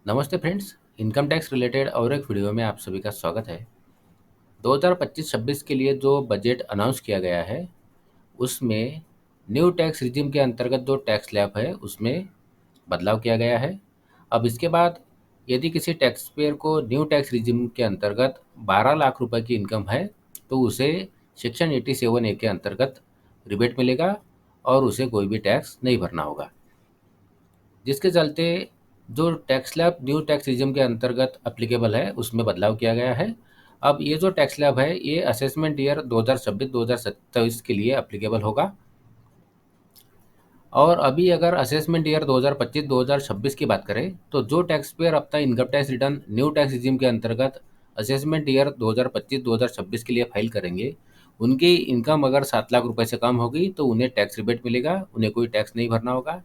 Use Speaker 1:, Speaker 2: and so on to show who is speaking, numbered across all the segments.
Speaker 1: नमस्ते friends. Income tax related और एक वीडियो में आप सभी का स्वागत है। 2025-26 के लिए जो बजट अनाउंस किया गया है उसमें न्यू टैक्स रिजिम के अंतर्गत जो टैक्स स्लैब है उसमें बदलाव किया गया है। अब इसके बाद यदि किसी टैक्स पेयर को न्यू टैक्स रिजिम के अंतर्गत 12 लाख रुपए की इनकम है तो उसे सेक्शन 87A के अंतर्गत रिबेट मिलेगा और उसे कोई भी टैक्स नहीं भरना होगा, जिसके चलते जो tax slab new tax regime के अंतर्गत अप्लीकेबल है उसमें बदलाव किया गया है। अब ये जो टैक्स स्लैब है ये असेसमेंट ईयर 2026-2027 के लिए अप्लीकेबल होगा। और अभी अगर असेसमेंट ईयर 2025-2026 की बात करें तो जो टैक्स पेयर अपना income tax return new tax regime के अंतर्गत असेसमेंट ईयर 2025-2026 के लिए फाइल करेंगे, उनकी इनकम अगर 7 लाख रुपए से कम होगी तो उन्हें टैक्स रिबेट मिलेगा, उन्हें कोई टैक्स नहीं भरना होगा।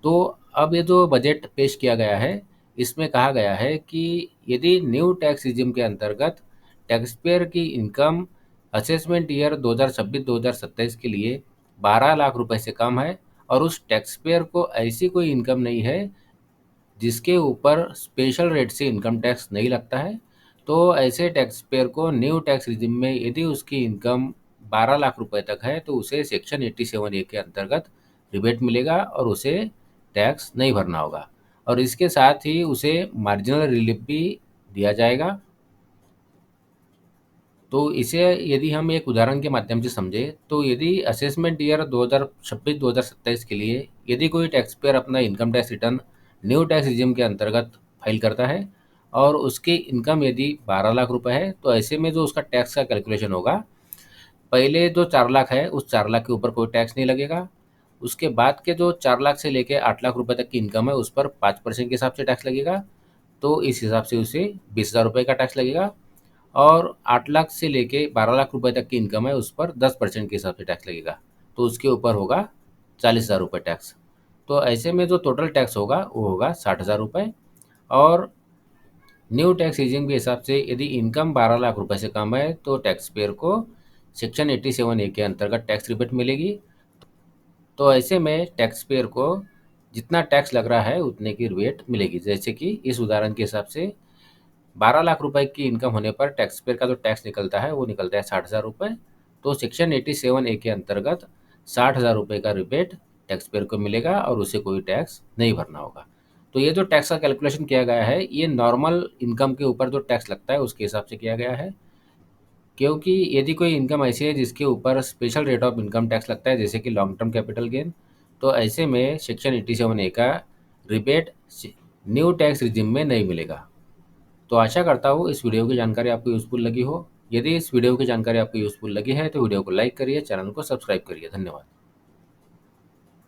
Speaker 1: तो अब ये जो बजट पेश किया गया है इसमें कहा गया है कि यदि न्यू टैक्स रिजिम के अंतर्गत टैक्स पेयर की इनकम असेसमेंट ईयर 2026-2027 के लिए 12 लाख रुपए से कम है और उस टैक्स पेयर को ऐसी कोई इनकम नहीं है जिसके ऊपर स्पेशल रेट से इनकम टैक्स नहीं लगता है, तो ऐसे टैक्स पेयर को न्यू टैक्स रिजिम में यदि उसकी इनकम 12 लाख रुपए तक है तो उसे सेक्शन 87A के अंतर्गत रिबेट मिलेगा और उसे टैक्स नहीं भरना होगा। और इसके साथ ही उसे मार्जिनल रिलीफ भी दिया जाएगा। तो इसे यदि हम एक उदाहरण के माध्यम से समझें तो यदि असेसमेंट ईयर 2026-2027 के लिए यदि कोई टैक्स पेयर अपना income tax return new tax regime के अंतर्गत फाइल करता है और उसकी इनकम यदि 12 लाख रुपए है तो ऐसे में जो उसका टैक्स का कैलकुलेशन होगा, पहले जो 4 लाख है उस 4 लाख के ऊपर कोई टैक्स नहीं लगेगा। उसके बाद के जो 4 लाख से लेके 8 लाख रुपए तक की इनकम है उस पर 5% के हिसाब से टैक्स लगेगा, तो इस हिसाब से उसे 20,000 रुपये का टैक्स लगेगा। और 8 लाख से लेके 12 लाख रुपए तक की इनकम है उस पर 10% के हिसाब से टैक्स लगेगा, तो उसके ऊपर होगा 40,000 रुपये टैक्स। तो ऐसे में जो टोटल टैक्स होगा वो होगा 60,000 रुपये। और न्यू टैक्स रिजिम के हिसाब से यदि इनकम 12 लाख रुपए से कम है तो टैक्स पेयर को सेक्शन 87A के अंतर्गत टैक्स रिबेट मिलेगी। तो ऐसे में टैक्स पेयर को जितना टैक्स लग रहा है उतने की रिबेट मिलेगी। जैसे कि इस उदाहरण के हिसाब से 12 लाख रुपए की इनकम होने पर टैक्स पेयर का जो टैक्स निकलता है वो निकलता है 60,000 रुपये। तो सेक्शन 87A के अंतर्गत 60,000 रुपये का रिबेट टैक्स पेयर को मिलेगा और उसे कोई टैक्स नहीं भरना होगा। तो ये जो टैक्स का कैलकुलेशन किया गया है ये नॉर्मल इनकम के ऊपर जो टैक्स लगता है उसके हिसाब से किया गया है, क्योंकि यदि कोई इनकम ऐसी है जिसके ऊपर special rate of income tax लगता है जैसे कि लॉन्ग टर्म कैपिटल गेन, तो ऐसे में सेक्शन 87A का रिबेट न्यू टैक्स रिजिम में नहीं मिलेगा। तो आशा करता हूँ इस वीडियो की जानकारी आपको यूज़फुल लगी हो। यदि इस वीडियो की जानकारी आपको यूज़फुल लगी है तो वीडियो को लाइक करिए, चैनल को सब्सक्राइब करिए। धन्यवाद।